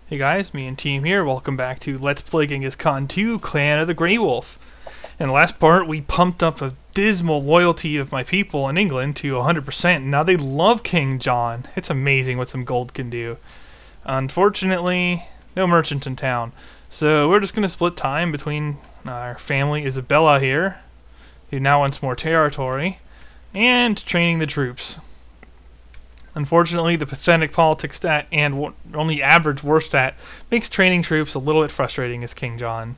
Hey guys, me and Team here. Welcome back to Let's Play Genghis Khan 2, Clan of the Grey Wolf. In the last part, we pumped up a dismal loyalty of my people in England to 100%. Now they love King John. It's amazing what some gold can do. Unfortunately, no merchants in town. So we're just going to split time between our family Isabella here, who now wants more territory, and training the troops. Unfortunately, the pathetic politics stat and only average war stat makes training troops a little bit frustrating as King John.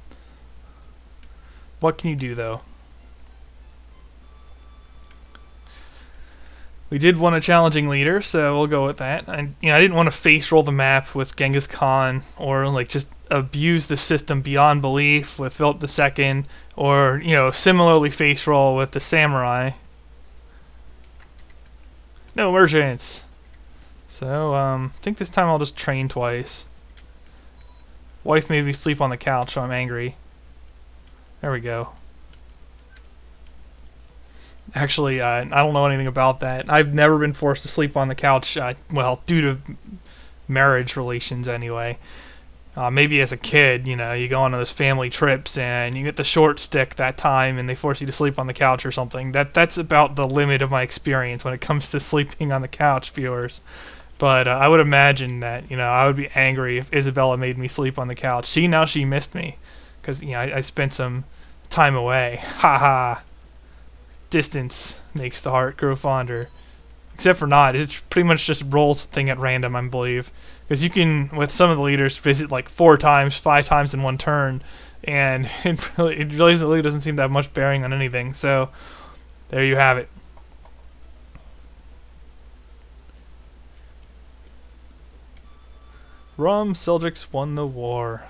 What can you do, though? We did want a challenging leader, so we'll go with that. I didn't want to face roll the map with Genghis Khan or just abuse the system beyond belief with Philip II, or similarly face roll with the samurai. No merchants. So, I think this time I'll just train twice. Wife made me sleep on the couch, so I'm angry. There we go. Actually, I don't know anything about that. I've never been forced to sleep on the couch, well, due to marriage relations anyway. Maybe as a kid, you go on those family trips and you get the short stick that time and they force you to sleep on the couch or something. That's about the limit of my experience when it comes to sleeping on the couch, viewers. But I would imagine that, I would be angry if Isabella made me sleep on the couch. Now she missed me because, I spent some time away. Ha ha. Distance makes the heart grow fonder. Except for not. It pretty much just rolls the thing at random, I believe. Because you can, with some of the leaders, visit like 4 times, 5 times in one turn. And it really doesn't seem to have much bearing on anything. So, there you have it. Seljuks won the war.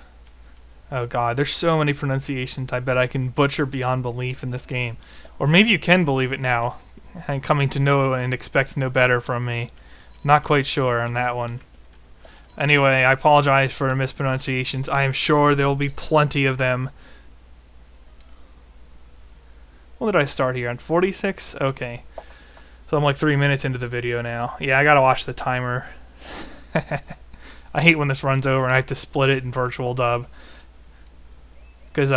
Oh god, there's so many pronunciations I bet I can butcher beyond belief in this game. Or maybe you can believe it now, and coming to know and expect to know better from me. Not quite sure on that one. Anyway, I apologize for mispronunciations. I am sure there will be plenty of them. When did I start here? On 46? Okay. So I'm like 3 minutes into the video now. Yeah, I gotta watch the timer. I hate when this runs over and I have to split it in virtual dub. Because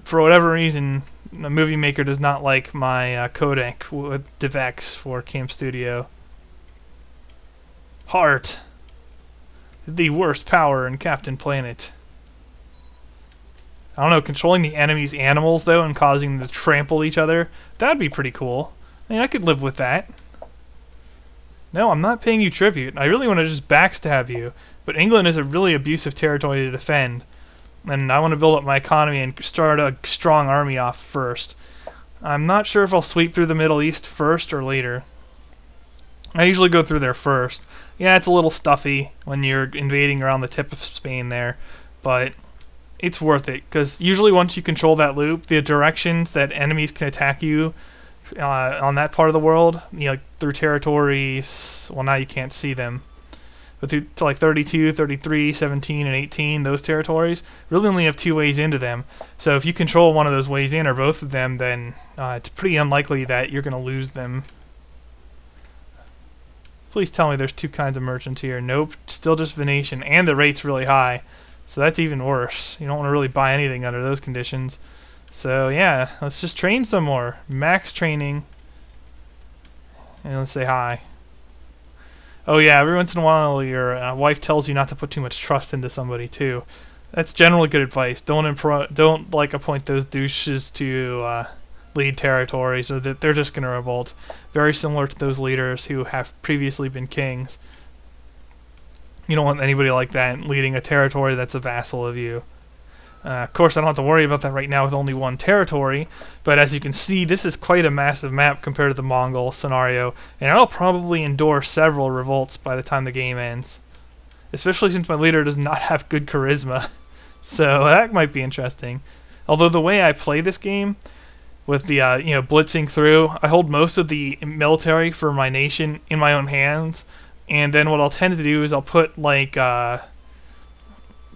for whatever reason, the movie maker does not like my codec with DivX for Camp Studio. Heart. The worst power in Captain Planet. I don't know, controlling the enemy's animals, though, and causing them to trample each other, that would be pretty cool. I could live with that. No, I'm not paying you tribute. I really want to just backstab you. But England is a really abusive territory to defend. And I want to build up my economy and start a strong army off first. I'm not sure if I'll sweep through the Middle East first or later. I usually go through there first. Yeah, it's a little stuffy when you're invading around the tip of Spain there, but it's worth it, because usually once you control that loop, the directions that enemies can attack you on that part of the world, through territories, well, now you can't see them. But to like 32, 33, 17, and 18, those territories really only have 2 ways into them. So if you control one of those ways in, or both of them, then it's pretty unlikely that you're going to lose them. Please tell me there's 2 kinds of merchants here. Nope, still just Venetian, and the rate's really high. So that's even worse. You don't want to really buy anything under those conditions. So yeah, let's just train some more. Max training. And let's say hi. Oh yeah, every once in a while your wife tells you not to put too much trust into somebody too. That's generally good advice. Don't appoint those douches to lead territories, or that they're just gonna revolt. Very similar to those leaders who have previously been kings. You don't want anybody like that leading a territory that's a vassal of you. Of course, I don't have to worry about that right now with only 1 territory, but as you can see, this is quite a massive map compared to the Mongol scenario, and I'll probably endure several revolts by the time the game ends. Especially since my leader does not have good charisma. So that might be interesting. Although the way I play this game, with the blitzing through, I hold most of the military for my nation in my own hands, and then what I'll tend to do is I'll put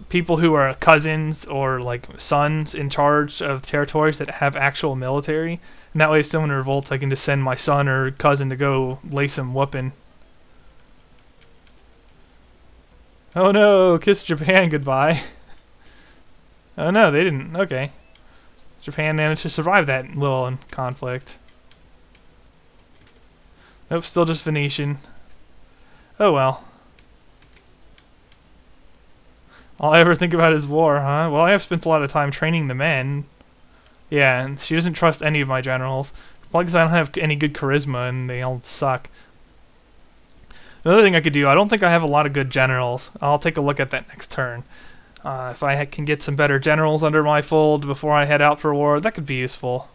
people who are cousins or sons in charge of territories that have actual military, and that way if someone revolts I can just send my son or cousin to go lay some whooping. Oh no, kiss Japan goodbye. Oh no, they didn't. Okay. Japan managed to survive that little conflict. Nope, still just Venetian. Oh well. All I ever think about is war, huh? Well, I have spent a lot of time training the men. Yeah, and she doesn't trust any of my generals. Probably because I don't have any good charisma and they all suck. The other thing I could do, I don't think I have a lot of good generals. I'll take a look at that next turn. If I can get some better generals under my fold before I head out for war, that could be useful.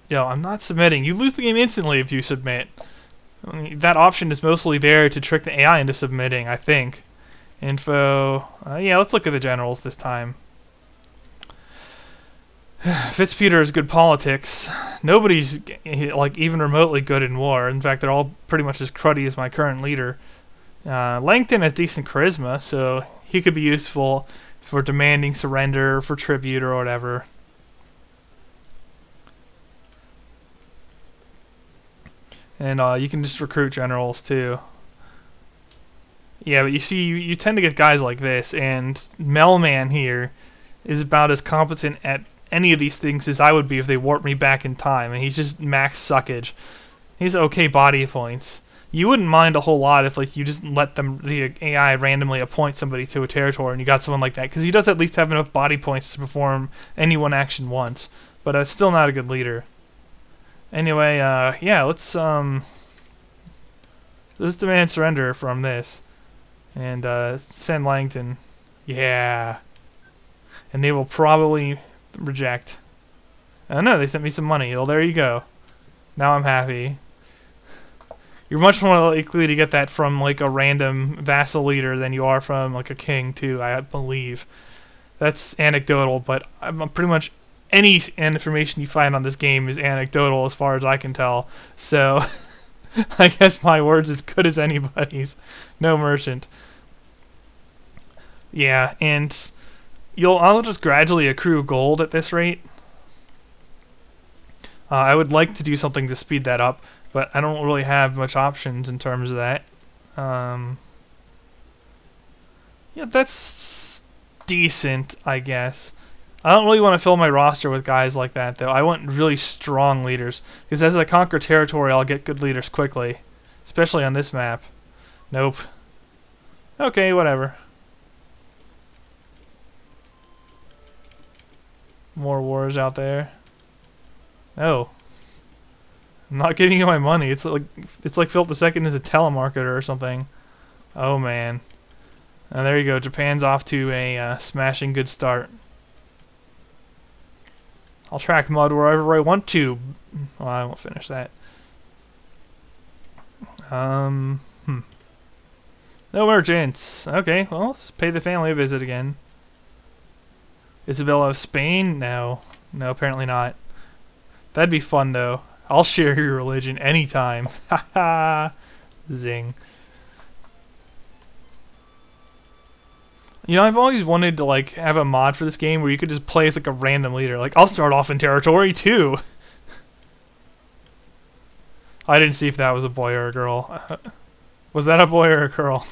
Yo, I'm not submitting. You lose the game instantly if you submit. I mean, that option is mostly there to trick the AI into submitting, I think. Info. Yeah, let's look at the generals this time. Fitzpeter is good politics. Nobody's like even remotely good in war. In fact, they're all pretty much as cruddy as my current leader. Langton has decent charisma, so he could be useful for demanding surrender, for tribute, or whatever. And you can just recruit generals too. Yeah, but you see, you tend to get guys like this, and Melman here is about as competent at any of these things as I would be if they warped me back in time, and he's just max suckage. He's okay body points. You wouldn't mind a whole lot if like you just let the AI randomly appoint somebody to a territory and you got someone like that, because he does at least have enough body points to perform any one action once, but that's still not a good leader. Anyway, yeah, let's demand surrender from this. And send Langton. Yeah. And they will probably reject. Oh no, they sent me some money. Well, there you go. Now I'm happy. You're much more likely to get that from like a random vassal leader than you are from like a king too, I believe. That's anecdotal, but pretty much any information you find on this game is anecdotal as far as I can tell. So I guess my word's as good as anybody's. No merchant. Yeah, and I'll just gradually accrue gold at this rate. I would like to do something to speed that up, but I don't really have much options in terms of that. Yeah, that's decent, I guess. I don't really want to fill my roster with guys like that, though. I want really strong leaders, because as I conquer territory, I'll get good leaders quickly, especially on this map. Nope. Okay, whatever. More wars out there. Oh. I'm not giving you my money. It's like Philip II is a telemarketer or something. Oh, man. There you go. Japan's off to a smashing good start. I'll track mud wherever I want to. Well, I won't finish that. No merchants. Okay, well, let's pay the family a visit again. Isabella of Spain? No. No, apparently not. That'd be fun, though. I'll share your religion anytime. Haha. Zing. You know, I've always wanted to like have a mod for this game where you could just play as like a random leader. Like, I'll start off in territory too. I didn't see if that was a boy or a girl. Was that a boy or a girl?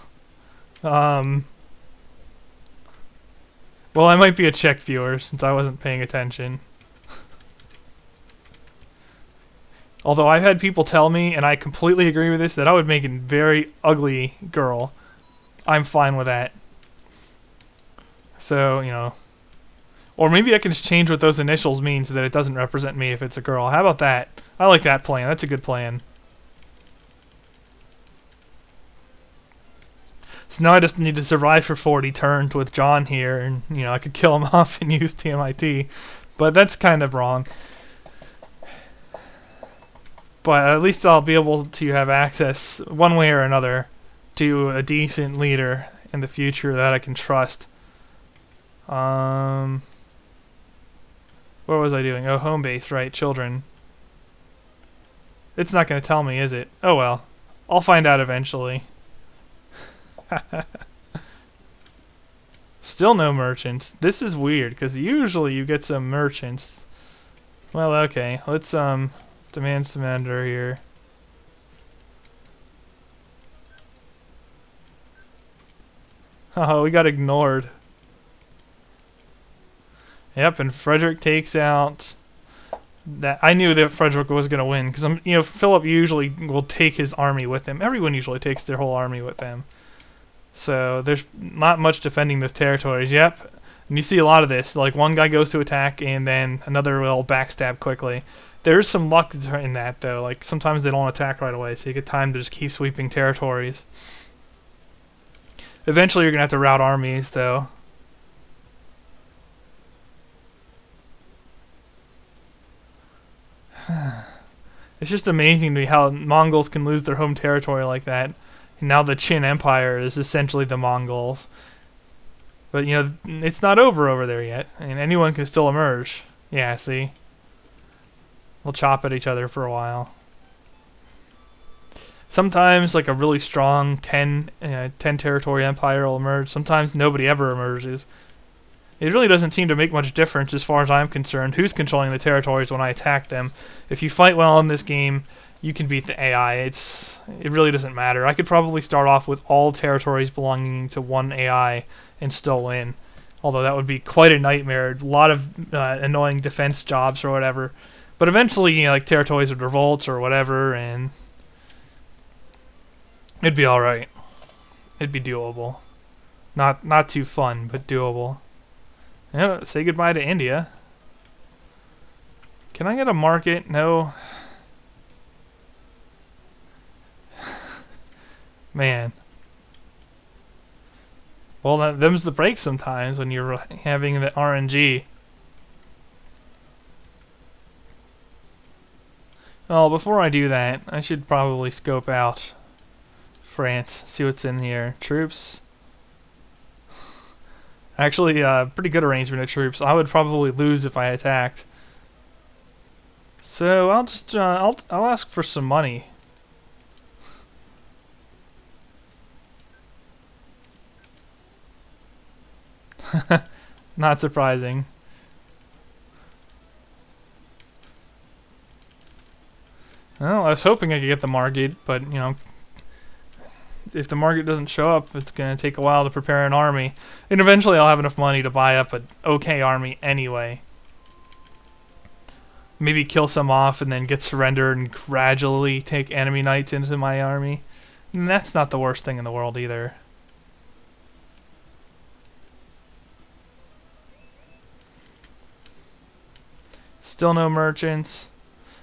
Well, I might be a Czech viewer since I wasn't paying attention. Although I've had people tell me, and I completely agree with this, that I would make a very ugly girl. I'm fine with that. So, you know. Or maybe I can just change what those initials mean so that it doesn't represent me if it's a girl. How about that? I like that plan. That's a good plan. So now I just need to survive for 40 turns with John here, and, you know, I could kill him off and use TMIT. But that's kind of wrong. But at least I'll be able to have access, one way or another, to a decent leader in the future that I can trust. What was I doing? Oh, home base, right, children. It's not going to tell me, is it? Oh well. I'll find out eventually. Still no merchants. This is weird, because usually you get some merchants. Well, okay. Let's, demand surrender here. Oh, we got ignored. Yep, and Frederick takes out that. I knew that Frederick was going to win because Philip usually will take his army with him. Everyone usually takes their whole army with them. So there's not much defending those territories. Yep. And you see a lot of this. Like one guy goes to attack and then another will backstab quickly. There's some luck in that though. Like sometimes they don't attack right away, so you get time to just keep sweeping territories. Eventually you're going to have to rout armies though. It's just amazing to me how Mongols can lose their home territory like that. And now the Qin Empire is essentially the Mongols. But, it's not over there yet. And anyone can still emerge. Yeah, see? They'll chop at each other for a while. Sometimes, like a really strong 10 territory empire will emerge. Sometimes nobody ever emerges. It really doesn't seem to make much difference as far as I'm concerned who's controlling the territories when I attack them. If you fight well in this game, you can beat the AI. It really doesn't matter. I could probably start off with all territories belonging to one AI and still win. Although that would be quite a nightmare. A lot of annoying defense jobs or whatever. But eventually, like territories would revolt or whatever, and it'd be alright. It'd be doable. Not too fun, but doable. Yeah, say goodbye to India. Can I get a market? No. Man. Well, them's the break sometimes when you're having the RNG. Well, before I do that, I should probably scope out France, see what's in here. Troops. Actually, pretty good arrangement of troops. I would probably lose if I attacked. So I'll just I'll ask for some money. Not surprising. Well, I was hoping I could get the market, but if the market doesn't show up, it's going to take a while to prepare an army. And eventually I'll have enough money to buy up an okay army anyway. Maybe kill some off and then get surrendered and gradually take enemy knights into my army. And that's not the worst thing in the world either. Still no merchants.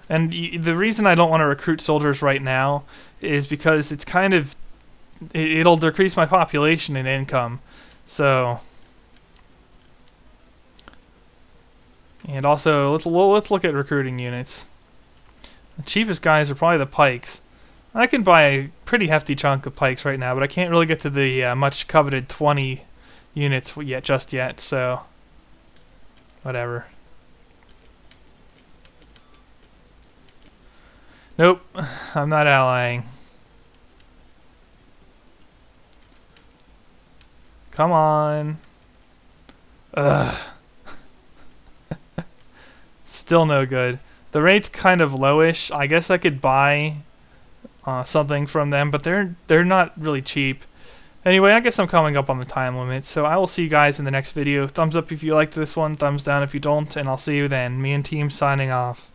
And the reason I don't want to recruit soldiers right now is because it's kind of... It'll decrease my population and income. So... And also, let's look at recruiting units. The cheapest guys are probably the pikes. I can buy a pretty hefty chunk of pikes right now, but I can't really get to the much coveted 20 units just yet, so... Whatever. Nope, I'm not allying. Come on. Ugh. Still no good. The rate's kind of lowish. I guess I could buy something from them, but they're not really cheap. Anyway, I guess I'm coming up on the time limit, so I will see you guys in the next video. Thumbs up if you liked this one, thumbs down if you don't, and I'll see you then. Me and team signing off.